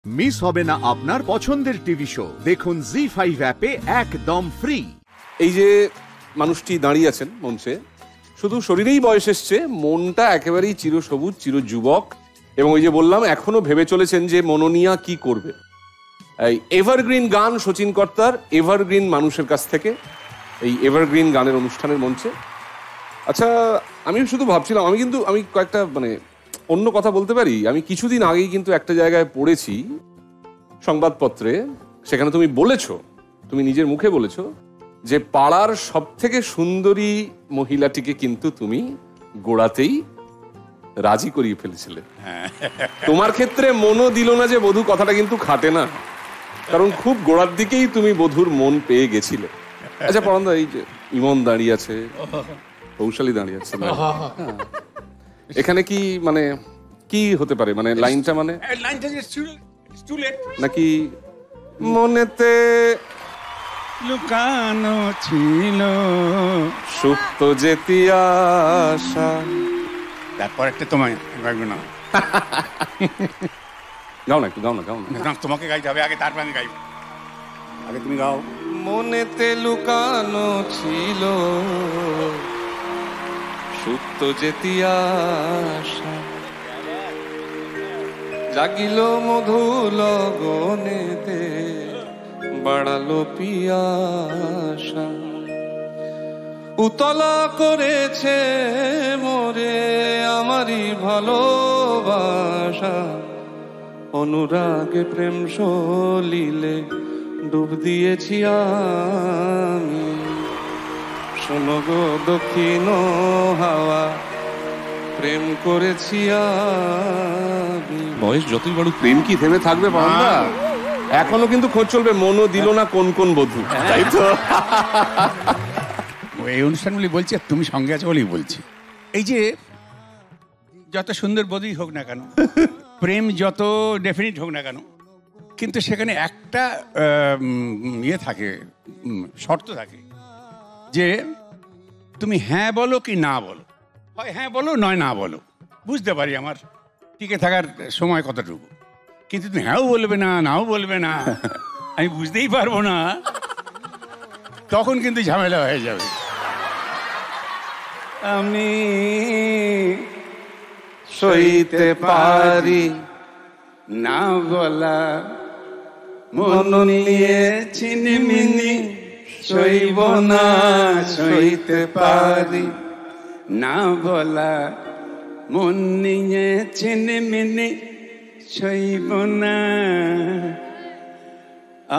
Miss হবে না আপনার পছন্দের টিভি শো। দেখুন জি5 অ্যাপে একদম ফ্রি। এই যে মানুষটি দাঁড়িয়ে আছেন মঞ্চে, শুধু শরীরেই বয়স এসছে, মনটা একেবারেই চিরসবুজ, চিরযুবক। এবং ওই যে বললাম, এখনো ভেবে চলেছেন যে মনোনিয়া কি করবে। এই এভারগ্রিন গান শচীন কর্তার এভারগ্রিন মানুষের কাছ থেকে, এই এভারগ্রিন গানের অনুষ্ঠানের মঞ্চে। আচ্ছা, আমি শুধু ভাবছিলাম, আমি কয়েকটা অন্য কথা বলতে পারি। আমি কিছুদিন আগেই কিন্তু একটা জায়গায় পড়েছি সংবাদপত্রে, সেখানে তুমি নিজের মুখে বলেছো যে পাড়ার সব থেকে সুন্দরী মহিলাটিকে কিন্তু তুমি গোড়াতেই রাজি করিয়ে ফেলেছিলে। তোমার ক্ষেত্রে মনও দিল না যে বধূ কথাটা কিন্তু খাটে না, কারণ খুব গোড়ার দিকেই তুমি বধূর মন পেয়ে গেছিলে। আচ্ছা পরমদা, এই যে ইমন দাঁড়িয়ে আছে, কৌশালী দাঁড়িয়ে আছে, এখানে কি কি হতে পারে? লাইনটা নাকি মনেতে লুকানো ছিল সুপ্ত যেতি আশা। তারপর একটা তোমায় গাইব না, গাও না, একটু গাও না। তোমাকে গাইতে হবে আগে, তারপর আমি গাইব। আগে তুমি গাও। মনেতে লুকানো ছিল সুপ্ত যেতি আশা, জাগিল মধু লগনেতে বাড়ালো পিয়াসা, উতলা করেছে মোরে আমারই ভালোবাসা, অনুরাগে প্রেম সলিলে ডুব দিয়েছি আমি। শোনো গো দক্ষিণ হাওয়া, প্রেম করেছি আমি। বয়স যতই বড়, প্রেম কি থেমে থাকবে পান্ডা? এখনো কিন্তু খোঁজ চলবে, মনও দিল না কোন কোন বধূ, তাই তো? এই অনুষ্ঠানগুলি বলছি, তুমি সঙ্গে আছো বলেই বলছি। এই যে যত সুন্দর বধূই হোক না কেন, প্রেম যত ডেফিনিট হোক না কেন, কিন্তু সেখানে একটা থাকে, শর্ত থাকে যে তুমি হ্যাঁ বলো কি না বলো। হয় হ্যাঁ বলো, নয় না বলো। বুঝতে পারি আমার টিকে থাকার সময় কতটুকু, কিন্তু তুমি হ্যাঁও বলবে না, নাও বলবে না, আমি বুঝতেই পারবো না, তখন কিন্তু ঝামেলা হয়ে যাবে। আমি সইতে পারি না বলা, মন নিয়ে ছিনিমিনি সইব না, সইতে পারি না বলা, মন নিয়ে ছিনিমিনি সইব না।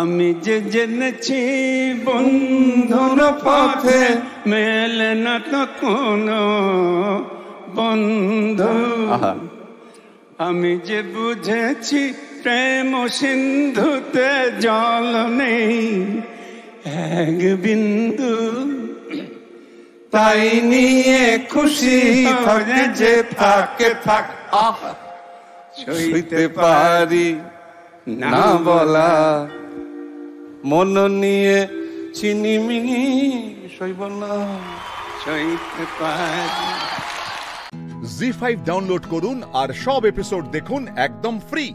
আমি যে জেনেছি বন্ধুর পথে মেলে না তো কোনো বন্ধু, আমি যে বুঝেছি প্রেম সিন্ধুতে জল নেই এক বিন্দু, তাই নিয়ে খুশি থাকে যে থাকে থাক, সইতে পারি না বলা, মন নিয়ে চিনিমিনি সইব না, সইতে পারি। জি5 ডাউনলোড করুন আর সব এপিসোড দেখুন একদম ফ্রি।